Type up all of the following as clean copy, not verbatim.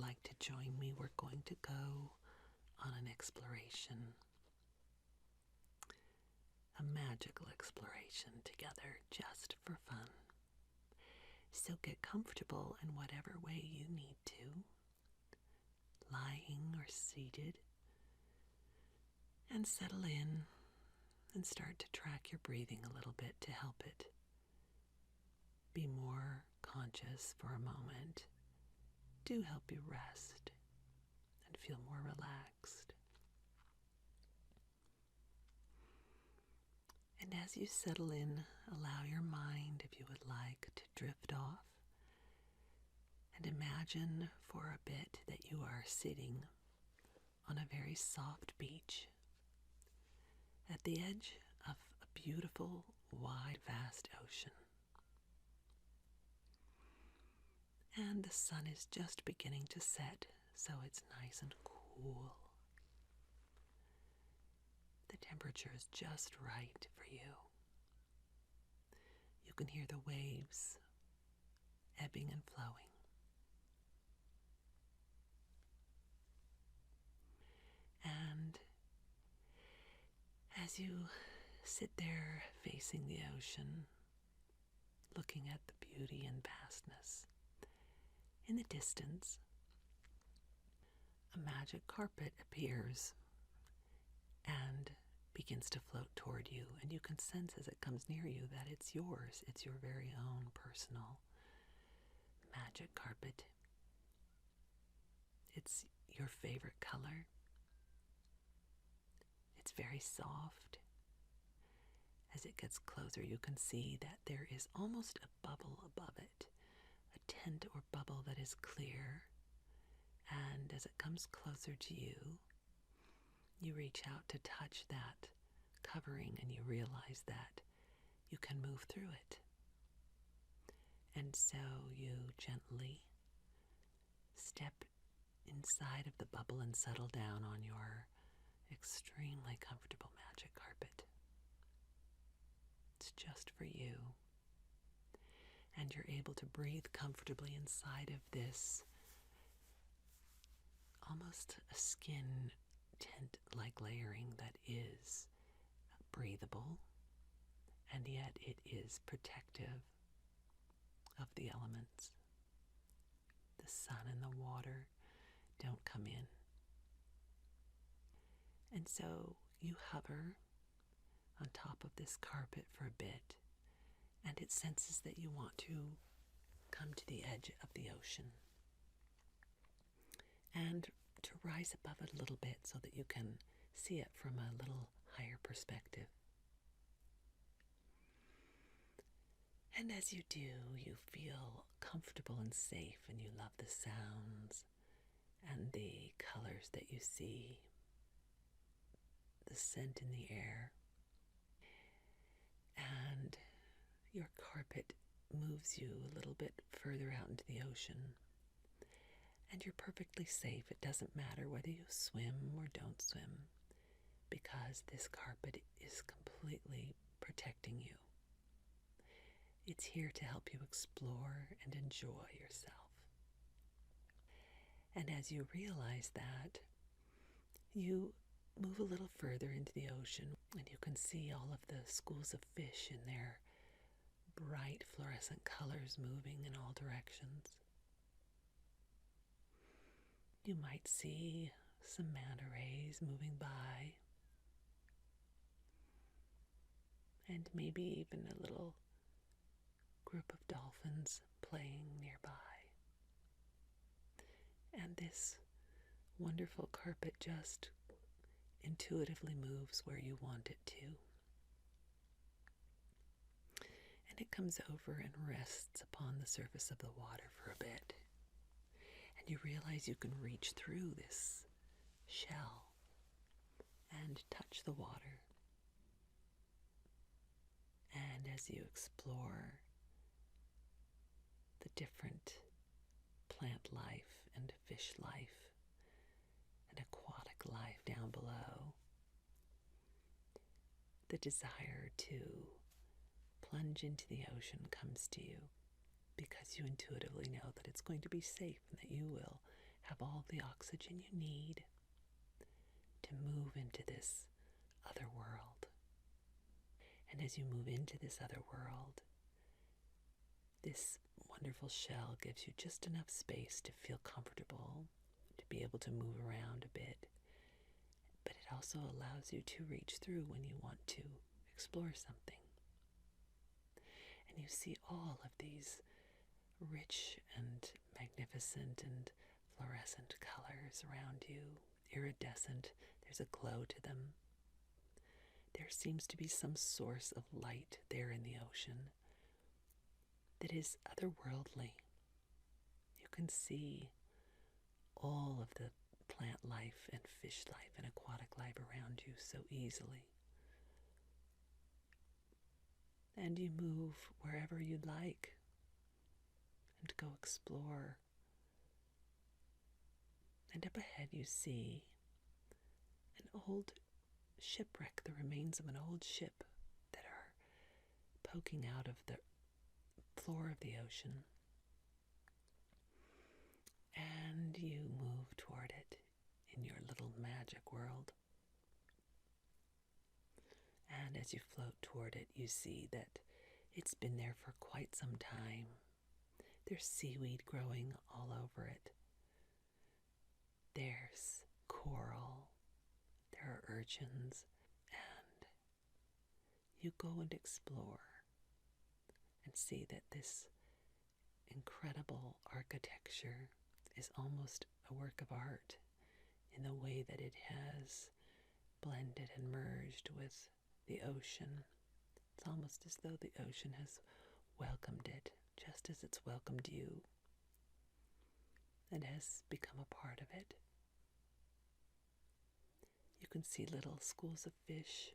like to join me, we're going to go on an exploration, a magical exploration together just for fun. So get comfortable in whatever way you need to, lying or seated, and settle in and start to track your breathing a little bit to help it be more conscious for a moment. Do help you rest and feel more relaxed. And as you settle in, allow your mind, if you would like, to drift off. And imagine for a bit that you are sitting on a very soft beach at the edge of a beautiful, wide, vast ocean. And the sun is just beginning to set, so it's nice and cool. The temperature is just right for you. You can hear the waves ebbing and flowing. And as you sit there facing the ocean, looking at the beauty and vastness, in the distance, a magic carpet appears and begins to float toward you, and you can sense as it comes near you that it's yours. It's your very own personal magic carpet. It's your favorite color. It's very soft. As it gets closer, you can see that there is almost a bubble above it, a tint or bubble that is clear. And as it comes closer to you, you reach out to touch that covering and you realize that you can move through it. And so you gently step inside of the bubble and settle down on your extremely comfortable magic carpet. It's just for you. And you're able to breathe comfortably inside of this almost a skin tent-like layering that is breathable, and yet it is protective of the elements. The sun and the water don't come in. And so you hover on top of this carpet for a bit, and it senses that you want to come to the edge of the ocean and to rise above it a little bit so that you can see it from a little higher perspective. And as you do, you feel comfortable and safe, and you love the sounds and the colors that you see, the scent in the air. And your carpet moves you a little bit further out into the ocean. And you're perfectly safe. It doesn't matter whether you swim or don't swim, because this carpet is completely protecting you. It's here to help you explore and enjoy yourself. And as you realize that, you move a little further into the ocean, and you can see all of the schools of fish in their bright fluorescent colors moving in all directions. You might see some manta rays moving by, and maybe even a little group of dolphins playing nearby. And this wonderful carpet just intuitively moves where you want it to. And it comes over and rests upon the surface of the water for a bit. And you realize you can reach through this shell and touch the water. And as you explore the different plant life and fish life and aquatic life down below, the desire to plunge into the ocean comes to you, because you intuitively know that it's going to be safe and that you will have have all the oxygen you need to move into this other world. And as you move into this other world, this wonderful shell gives you just enough space to feel comfortable, to be able to move around a bit, but it also allows you to reach through when you want to explore something. And you see all of these rich and magnificent and fluorescent colors around you, iridescent. There's a glow to them. There seems to be some source of light there in the ocean that is otherworldly. You can see all of the plant life and fish life and aquatic life around you so easily. And you move wherever you'd like and go explore. And up ahead you see an old shipwreck, the remains of an old ship that are poking out of the floor of the ocean. And you move toward it in your little magic world. And as you float toward it, you see that it's been there for quite some time. There's seaweed growing all over it. There's coral. There are urchins. And you go and explore and see that this incredible architecture is almost a work of art in the way that it has blended and merged with the ocean. It's almost as though the ocean has welcomed it, just as it's welcomed you, and has become a part of it. You can see little schools of fish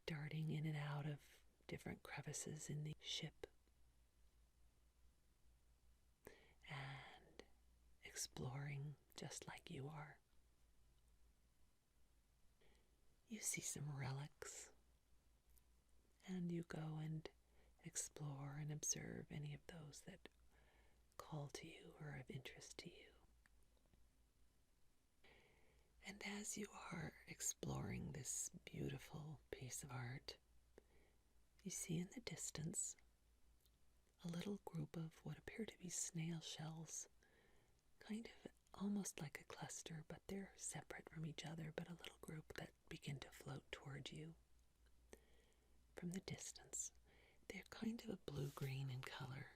darting in and out of different crevices in the ship, and exploring just like you are. You see some relics, and you go and explore and observe any of those that call to you or of interest to you. And as you are exploring this beautiful piece of art, you see in the distance a little group of what appear to be snail shells, kind of almost like a cluster, but they're separate from each other, but a little group that begin to float toward you. From the distance, they're kind of a blue-green in color,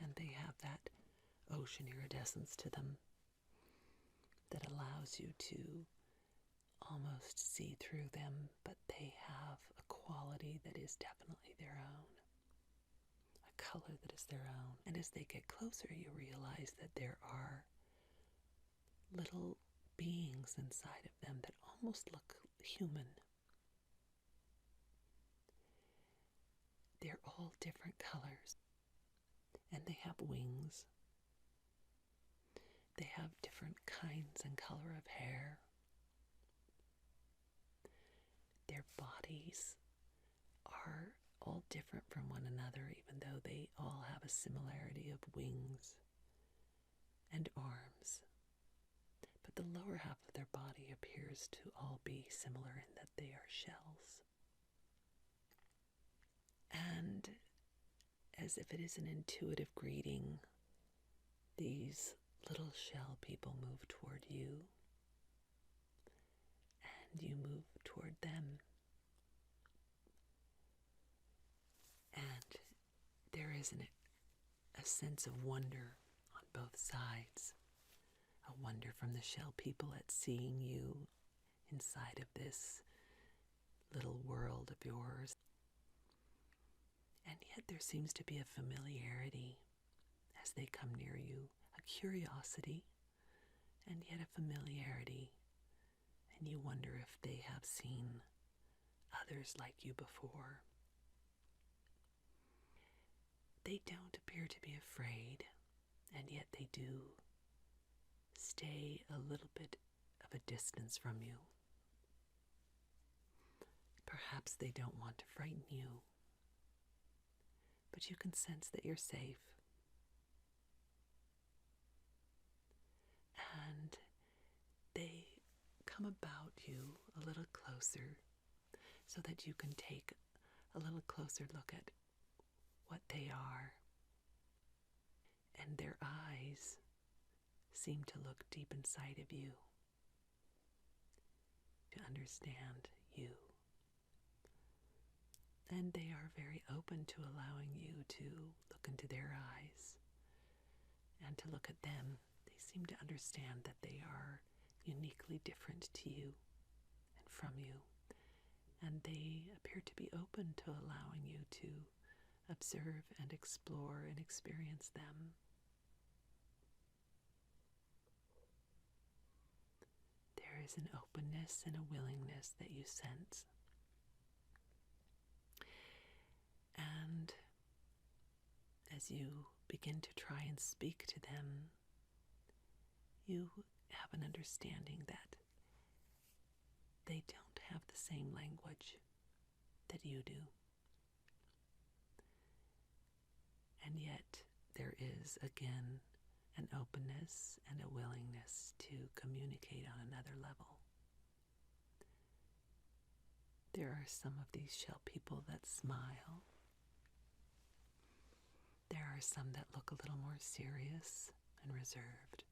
and they have that ocean iridescence to them that allows you to almost see through them, but they have a quality that is definitely their own, a color that is their own. And as they get closer, you realize that there are little beings inside of them that almost look human. They're all different colors, and they have wings. They have different kinds and color of hair. Their bodies are all different from one another, even though they all have a similarity of wings and arms. But the lower half of their body appears to all be similar in that they are shells. And as if it is an intuitive greeting, these little shell people move toward you, and you move toward them. And there is a sense of wonder on both sides, a wonder from the shell people at seeing you inside of this little world of yours. And yet there seems to be a familiarity as they come near you, a curiosity, and yet a familiarity. And you wonder if they have seen others like you before. They don't appear to be afraid, and yet they do stay a little bit of a distance from you. Perhaps they don't want to frighten you, but you can sense that you're safe. come about you a little closer so that you can take a little closer look at what they are. And their eyes seem to look deep inside of you to understand you. And they are very open to allowing you to look into their eyes and to look at them. They seem to understand that they are uniquely different to you and from you. And they appear to be open to allowing you to observe and explore and experience them. There is an openness and a willingness that you sense. And as you begin to try and speak to them, you have an understanding that they don't have the same language that you do. And yet there is, again, an openness and a willingness to communicate on another level. There are some of these shell people that smile. There are some that look a little more serious and reserved.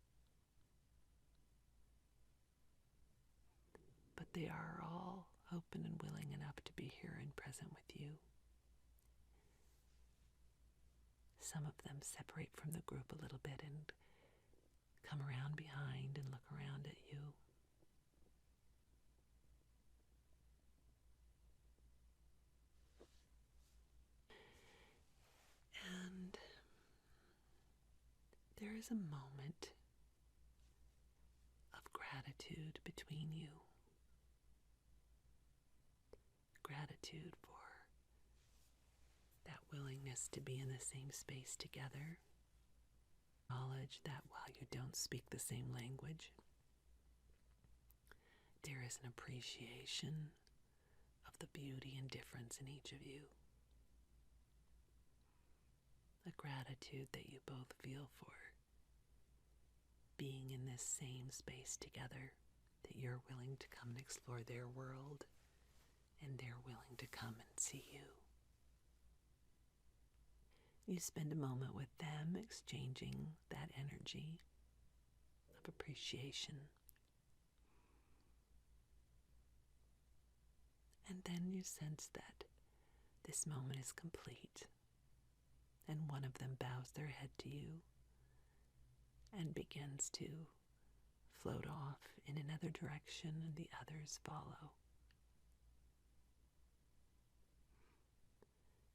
But they are all open and willing enough to be here and present with you. Some of them separate from the group a little bit and come around behind and look around at you. And there is a moment of gratitude between you. Gratitude for that willingness to be in the same space together. Knowledge that while you don't speak the same language, there is an appreciation of the beauty and difference in each of you. A gratitude that you both feel for being in this same space together, that you're willing to come and explore their world, and they're willing to come and see you. You spend a moment with them exchanging that energy of appreciation. And then you sense that this moment is complete, and one of them bows their head to you and begins to float off in another direction, and the others follow.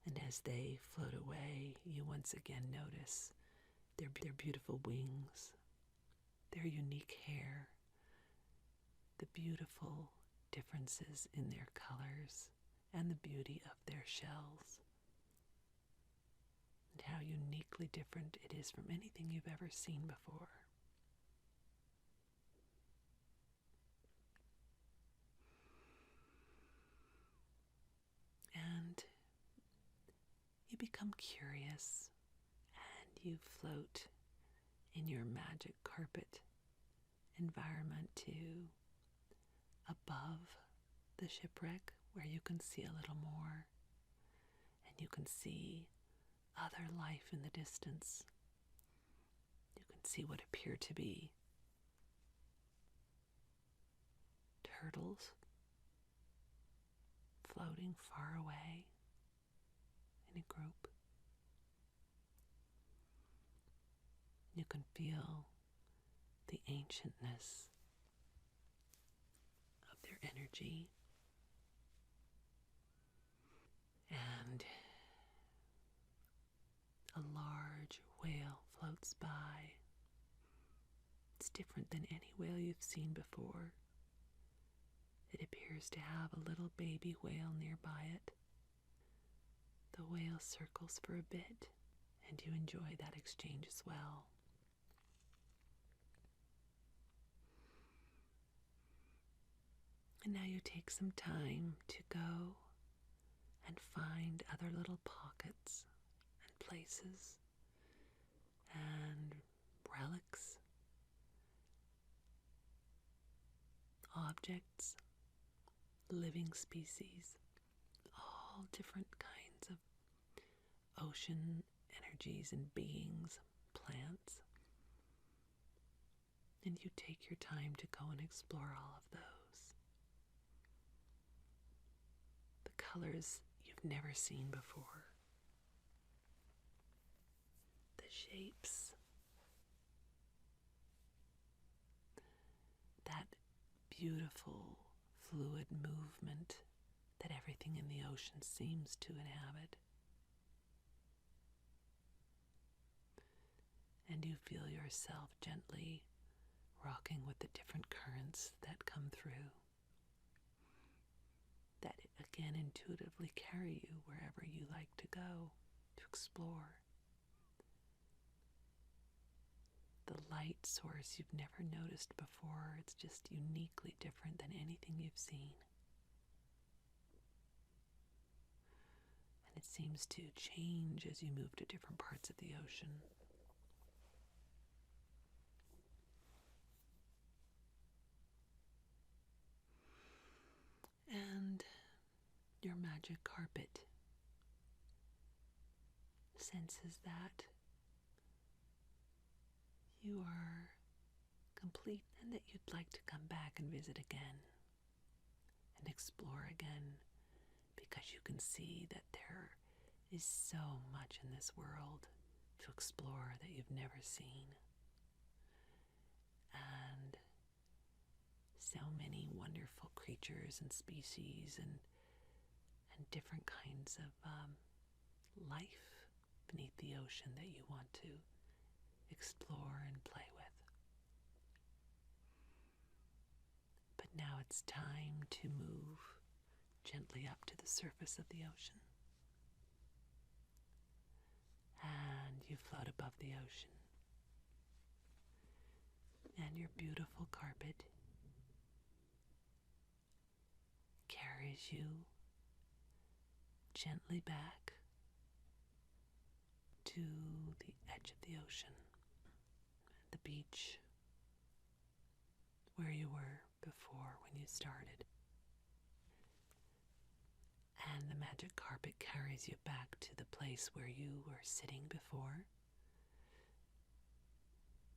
And as they float away, you once again notice their beautiful wings, their unique hair, the beautiful differences in their colors, and the beauty of their shells, and how uniquely different it is from anything you've ever seen before. And you become curious, and you float in your magic carpet environment to above the shipwreck, where you can see a little more, and you can see other life in the distance. You can see what appear to be turtles floating far away in a group. You can feel the ancientness of their energy. And a large whale floats by. It's different than any whale you've seen before. It appears to have a little baby whale nearby it. The whale circles for a bit, and you enjoy that exchange as well. And now you take some time to go and find other little pockets and places and relics, objects, living species, all different kinds of ocean energies and beings, plants. And you take your time to go and explore all of those. The colors you've never seen before. The shapes. That beautiful fluid movement that everything in the ocean seems to inhabit. And you feel yourself gently rocking with the different currents that come through, that again intuitively carry you wherever you like to go, to explore. The light source you've never noticed before, it's just uniquely different than anything you've seen. And it seems to change as you move to different parts of the ocean. And your magic carpet senses that you are complete and that you'd like to come back and visit again and explore again, because you can see that there is so much in this world to explore that you've never seen. And so many wonderful creatures and species and different kinds of life beneath the ocean that you want to explore and play with. But now it's time to move gently up to the surface of the ocean. And you float above the ocean. And your beautiful carpet carries you gently back to the edge of the ocean, the beach where you were before when you started. And the magic carpet carries you back to the place where you were sitting before,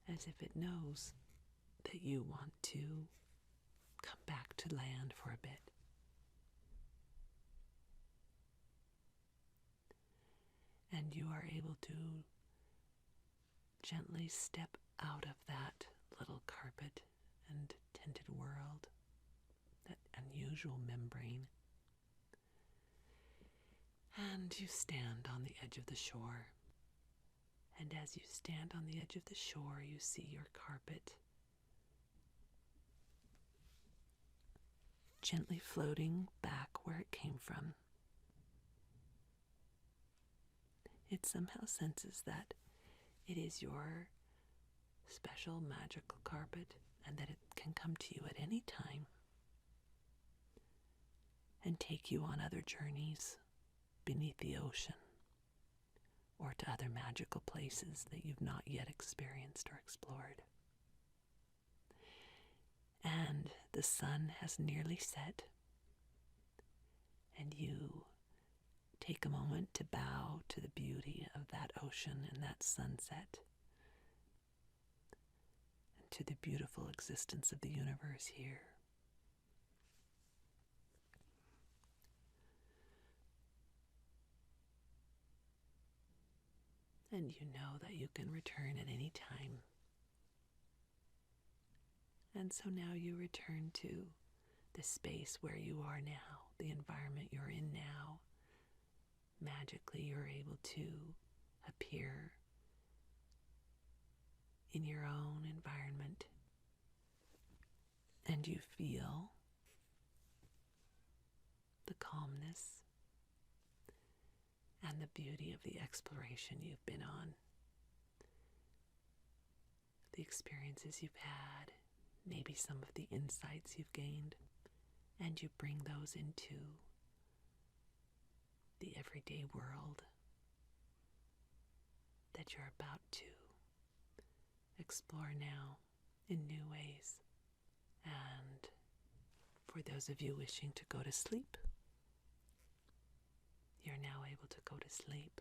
as if it knows that you want to come back to land for a bit. And you are able to gently step out of that little carpet and tinted world, that unusual membrane, and you stand on the edge of the shore. And as you stand on the edge of the shore, you see your carpet gently floating back where it came from. It somehow senses that it is your special magical carpet and that it can come to you at any time and take you on other journeys beneath the ocean or to other magical places that you've not yet experienced or explored. And the sun has nearly set, and you take a moment to bow to the beauty of that ocean and that sunset, and to the beautiful existence of the universe here. And you know that you can return at any time. And so now you return to the space where you are now, the environment you're in now. Magically, you're able to appear in your own environment, and you feel the calmness and the beauty of the exploration you've been on, the experiences you've had, maybe some of the insights you've gained, and you bring those into the everyday world that you're about to explore now in new ways. And For those of you wishing to go to sleep, you're now able to go to sleep.